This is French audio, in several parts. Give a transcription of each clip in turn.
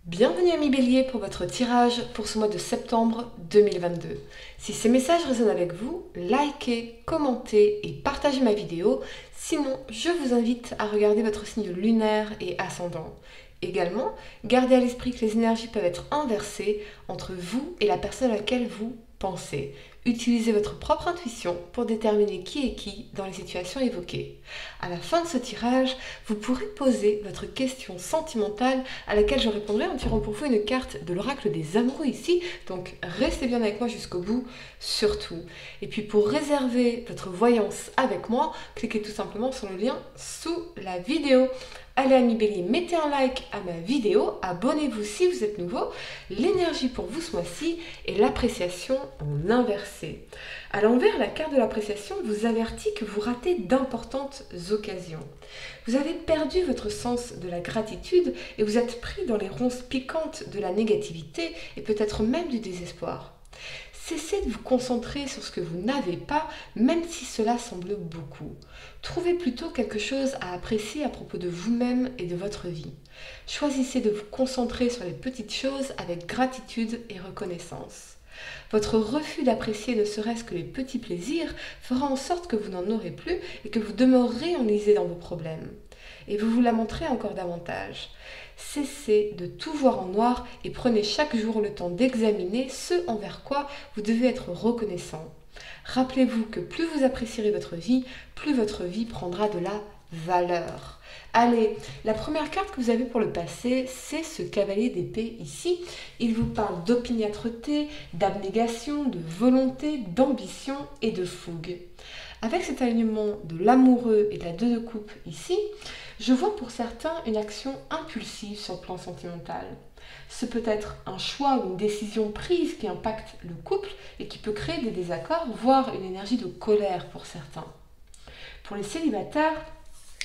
Bienvenue amis Bélier pour votre tirage pour ce mois de septembre 2022. Si ces messages résonnent avec vous, likez, commentez et partagez ma vidéo. Sinon, je vous invite à regarder votre signe lunaire et ascendant. Également, gardez à l'esprit que les énergies peuvent être inversées entre vous et la personne à laquelle vous pensez. Utilisez votre propre intuition pour déterminer qui est qui dans les situations évoquées. À la fin de ce tirage, vous pourrez poser votre question sentimentale à laquelle je répondrai en tirant pour vous une carte de l'oracle des amoureux ici. Donc restez bien avec moi jusqu'au bout, surtout. Et puis pour réserver votre voyance avec moi, cliquez tout simplement sur le lien sous la vidéo. Allez amis Bélier, mettez un like à ma vidéo, abonnez-vous si vous êtes nouveau. L'énergie pour vous ce mois-ci est l'appréciation en inversé. À l'envers, la carte de l'appréciation vous avertit que vous ratez d'importantes occasions. Vous avez perdu votre sens de la gratitude et vous êtes pris dans les ronces piquantes de la négativité et peut-être même du désespoir. Cessez de vous concentrer sur ce que vous n'avez pas, même si cela semble beaucoup. Trouvez plutôt quelque chose à apprécier à propos de vous-même et de votre vie. Choisissez de vous concentrer sur les petites choses avec gratitude et reconnaissance. Votre refus d'apprécier ne serait-ce que les petits plaisirs fera en sorte que vous n'en aurez plus et que vous demeurerez enlisé dans vos problèmes. Et vous vous lamenterez encore davantage. Cessez de tout voir en noir et prenez chaque jour le temps d'examiner ce envers quoi vous devez être reconnaissant. Rappelez-vous que plus vous apprécierez votre vie, plus votre vie prendra de la valeur. Allez, la première carte que vous avez pour le passé, c'est ce cavalier d'épée ici. Il vous parle d'opiniâtreté, d'abnégation, de volonté, d'ambition et de fougue. Avec cet alignement de l'amoureux et de la deux de coupe ici, je vois pour certains une action impulsive sur le plan sentimental. Ce peut être un choix ou une décision prise qui impacte le couple et qui peut créer des désaccords, voire une énergie de colère pour certains. Pour les célibataires,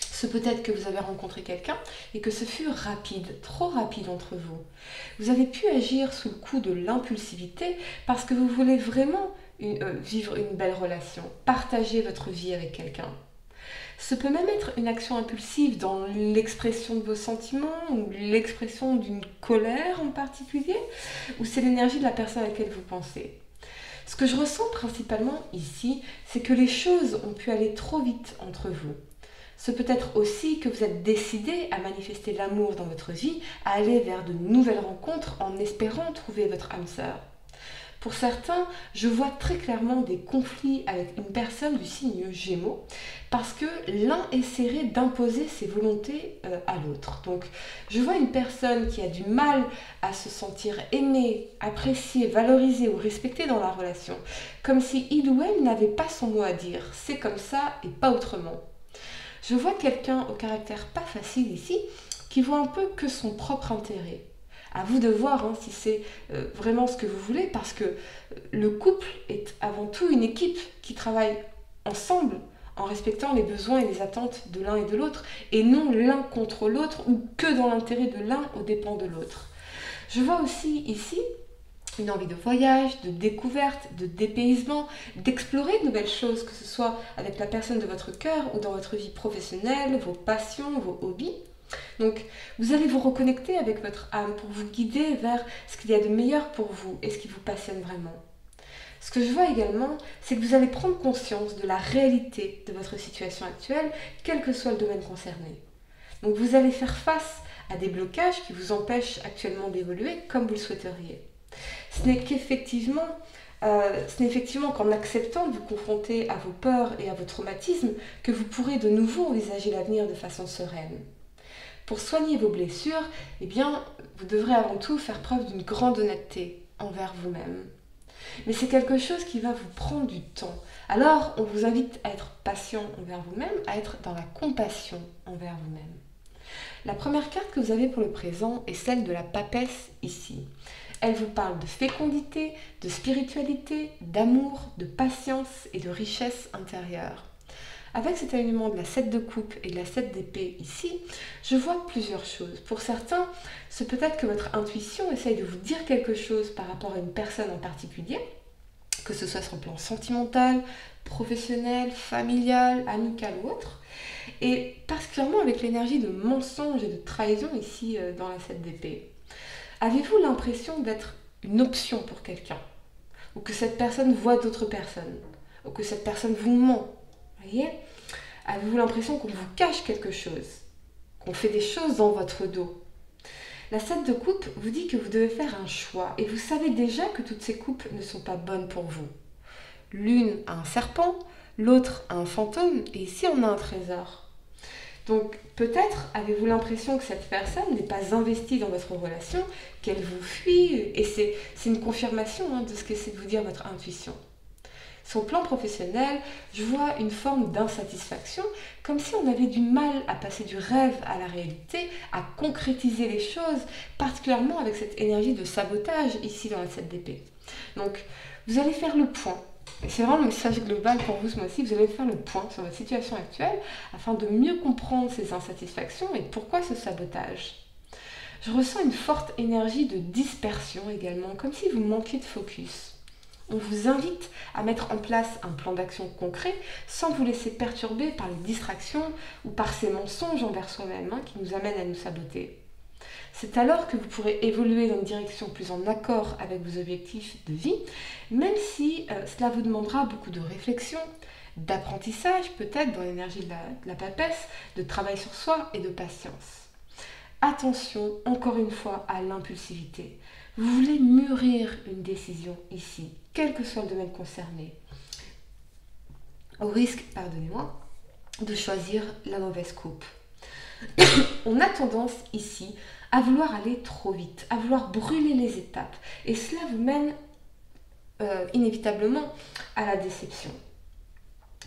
ce peut être que vous avez rencontré quelqu'un et que ce fut rapide, trop rapide entre vous. Vous avez pu agir sous le coup de l'impulsivité parce que vous voulez vraiment vivre une belle relation, partager votre vie avec quelqu'un. Ce peut même être une action impulsive dans l'expression de vos sentiments ou l'expression d'une colère en particulier, ou c'est l'énergie de la personne à laquelle vous pensez. Ce que je ressens principalement ici, c'est que les choses ont pu aller trop vite entre vous. Ce peut être aussi que vous êtes décidé à manifester l'amour dans votre vie, à aller vers de nouvelles rencontres en espérant trouver votre âme sœur. Pour certains, je vois très clairement des conflits avec une personne du signe Gémeaux parce que l'un essaierait d'imposer ses volontés à l'autre. Donc, je vois une personne qui a du mal à se sentir aimée, appréciée, valorisée ou respectée dans la relation, comme si il ou elle n'avait pas son mot à dire. C'est comme ça et pas autrement. Je vois quelqu'un au caractère pas facile ici qui voit un peu que son propre intérêt. À vous de voir si c'est vraiment ce que vous voulez, parce que le couple est avant tout une équipe qui travaille ensemble en respectant les besoins et les attentes de l'un et de l'autre, et non l'un contre l'autre ou que dans l'intérêt de l'un aux dépens de l'autre. Je vois aussi ici une envie de voyage, de découverte, de dépaysement, d'explorer de nouvelles choses, que ce soit avec la personne de votre cœur ou dans votre vie professionnelle, vos passions, vos hobbies. Donc, vous allez vous reconnecter avec votre âme pour vous guider vers ce qu'il y a de meilleur pour vous et ce qui vous passionne vraiment. Ce que je vois également, c'est que vous allez prendre conscience de la réalité de votre situation actuelle, quel que soit le domaine concerné. Donc, vous allez faire face à des blocages qui vous empêchent actuellement d'évoluer comme vous le souhaiteriez. Ce n'est effectivement qu'en acceptant de vous confronter à vos peurs et à vos traumatismes que vous pourrez de nouveau envisager l'avenir de façon sereine. Pour soigner vos blessures, vous devrez avant tout faire preuve d'une grande honnêteté envers vous-même. Mais c'est quelque chose qui va vous prendre du temps. Alors, on vous invite à être patient envers vous-même, à être dans la compassion envers vous-même. La première carte que vous avez pour le présent est celle de la papesse ici. Elle vous parle de fécondité, de spiritualité, d'amour, de patience et de richesse intérieure. Avec cet alignement de la 7 de coupe et de la 7 d'épée ici, je vois plusieurs choses. Pour certains, c'est peut-être que votre intuition essaye de vous dire quelque chose par rapport à une personne en particulier, que ce soit sur le plan sentimental, professionnel, familial, amical ou autre. Et particulièrement avec l'énergie de mensonge et de trahison ici dans la 7 d'épée. Avez-vous l'impression d'être une option pour quelqu'un? Ou que cette personne voit d'autres personnes? Ou que cette personne vous ment? Voyez? Avez-vous l'impression qu'on vous cache quelque chose? Qu'on fait des choses dans votre dos? La 7 de coupe vous dit que vous devez faire un choix et vous savez déjà que toutes ces coupes ne sont pas bonnes pour vous. L'une a un serpent, l'autre a un fantôme et ici on a un trésor. Donc peut-être avez-vous l'impression que cette personne n'est pas investie dans votre relation, qu'elle vous fuit et c'est une confirmation de ce qu'essaie de vous dire votre intuition. Sur le plan professionnel, je vois une forme d'insatisfaction, comme si on avait du mal à passer du rêve à la réalité, à concrétiser les choses, particulièrement avec cette énergie de sabotage ici dans la 7 d'épée. Donc, vous allez faire le point. Et c'est vraiment le message global pour vous ce mois-ci. Vous allez faire le point sur votre situation actuelle afin de mieux comprendre ces insatisfactions et pourquoi ce sabotage. Je ressens une forte énergie de dispersion également, comme si vous manquiez de focus. On vous invite à mettre en place un plan d'action concret sans vous laisser perturber par les distractions ou par ces mensonges envers soi-même qui nous amènent à nous saboter. C'est alors que vous pourrez évoluer dans une direction plus en accord avec vos objectifs de vie, même si cela vous demandera beaucoup de réflexion, d'apprentissage peut-être dans l'énergie de la papesse, de travail sur soi et de patience. Attention, encore une fois, à l'impulsivité. Vous voulez mûrir une décision ici, quel que soit le domaine concerné, au risque, pardonnez-moi, de choisir la mauvaise coupe. On a tendance ici à vouloir aller trop vite, à vouloir brûler les étapes, et cela vous mène inévitablement à la déception.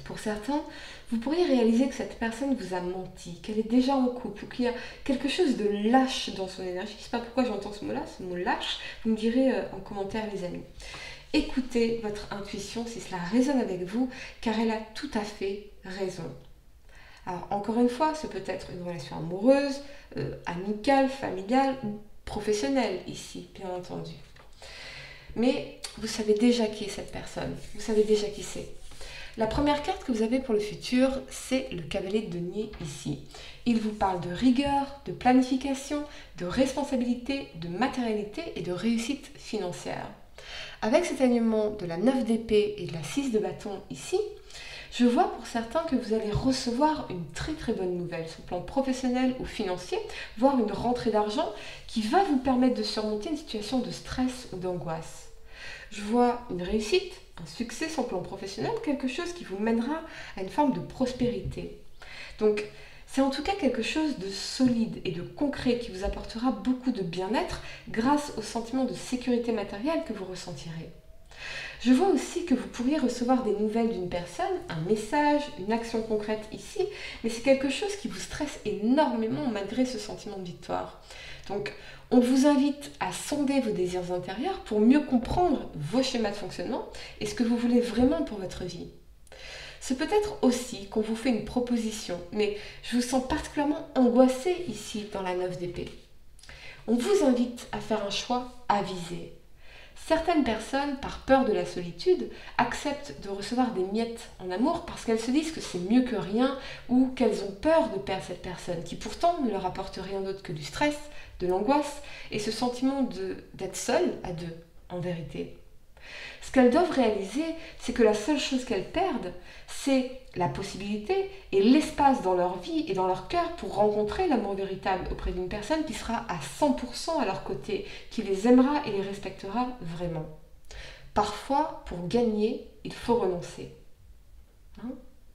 Pour certains, vous pourriez réaliser que cette personne vous a menti, qu'elle est déjà en couple, ou qu'il y a quelque chose de lâche dans son énergie. Je ne sais pas pourquoi j'entends ce mot-là, ce mot lâche. Vous me direz en commentaire, les amis. Écoutez votre intuition si cela résonne avec vous, car elle a tout à fait raison. Alors, encore une fois, ce peut être une relation amoureuse, amicale, familiale ou professionnelle ici, bien entendu. Mais vous savez déjà qui est cette personne, vous savez déjà qui c'est. La première carte que vous avez pour le futur, c'est le cavalier de denier ici. Il vous parle de rigueur, de planification, de responsabilité, de matérialité et de réussite financière. Avec cet alignement de la 9 d'épée et de la 6 de bâton ici, je vois pour certains que vous allez recevoir une très très bonne nouvelle sur le plan professionnel ou financier, voire une rentrée d'argent qui va vous permettre de surmonter une situation de stress ou d'angoisse. Je vois une réussite, un succès sur le plan professionnel, quelque chose qui vous mènera à une forme de prospérité. Donc, c'est en tout cas quelque chose de solide et de concret qui vous apportera beaucoup de bien-être grâce au sentiment de sécurité matérielle que vous ressentirez. Je vois aussi que vous pourriez recevoir des nouvelles d'une personne, un message, une action concrète ici, mais c'est quelque chose qui vous stresse énormément malgré ce sentiment de victoire. Donc, on vous invite à sonder vos désirs intérieurs pour mieux comprendre vos schémas de fonctionnement et ce que vous voulez vraiment pour votre vie. C'est peut-être aussi qu'on vous fait une proposition, mais je vous sens particulièrement angoissée ici dans la 9 d'épée. On vous invite à faire un choix avisé. Certaines personnes, par peur de la solitude, acceptent de recevoir des miettes en amour parce qu'elles se disent que c'est mieux que rien ou qu'elles ont peur de perdre cette personne qui pourtant ne leur apporte rien d'autre que du stress, de l'angoisse et ce sentiment d'être seule à deux, en vérité. Ce qu'elles doivent réaliser, c'est que la seule chose qu'elles perdent, c'est la possibilité et l'espace dans leur vie et dans leur cœur pour rencontrer l'amour véritable auprès d'une personne qui sera à 100% à leur côté, qui les aimera et les respectera vraiment. Parfois, pour gagner, il faut renoncer.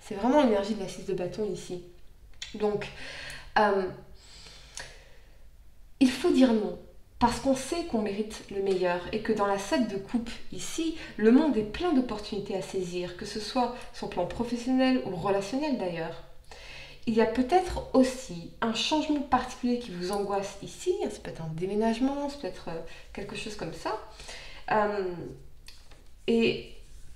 C'est vraiment l'énergie de la 6 de bâton ici. Donc, il faut dire non. Parce qu'on sait qu'on mérite le meilleur et que dans la 7 de coupe ici, le monde est plein d'opportunités à saisir, que ce soit sur le plan professionnel ou relationnel d'ailleurs. Il y a peut-être aussi un changement particulier qui vous angoisse ici, ça peut être un déménagement, ça peut être quelque chose comme ça. Et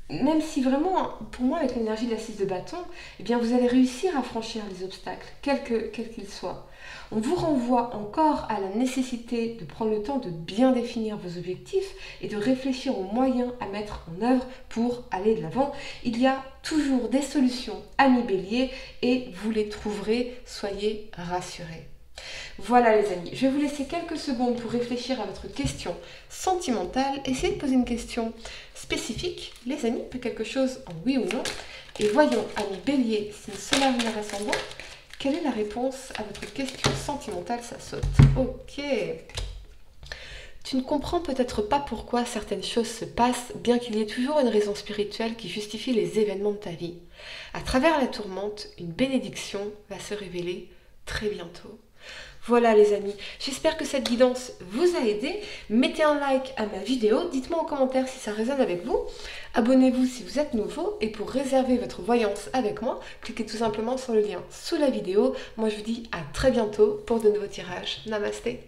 même si vraiment, pour moi, avec l'énergie de la 6 de bâton, eh bien vous allez réussir à franchir les obstacles, quels qu'ils soient. On vous renvoie encore à la nécessité de prendre le temps de bien définir vos objectifs et de réfléchir aux moyens à mettre en œuvre pour aller de l'avant. Il y a toujours des solutions, amis béliers, et vous les trouverez, soyez rassurés. Voilà les amis, je vais vous laisser quelques secondes pour réfléchir à votre question sentimentale. Essayez de poser une question spécifique, les amis, peut quelque chose en oui ou non. Et voyons, amis bélier, signe solaire lunaire ascendant, quelle est la réponse à votre question sentimentale? Ça saute. Ok. Tu ne comprends peut-être pas pourquoi certaines choses se passent, bien qu'il y ait toujours une raison spirituelle qui justifie les événements de ta vie. À travers la tourmente, une bénédiction va se révéler très bientôt. Voilà les amis, j'espère que cette guidance vous a aidé. Mettez un like à ma vidéo, dites-moi en commentaire si ça résonne avec vous. Abonnez-vous si vous êtes nouveau et pour réserver votre voyance avec moi, cliquez tout simplement sur le lien sous la vidéo. Moi je vous dis à très bientôt pour de nouveaux tirages. Namasté.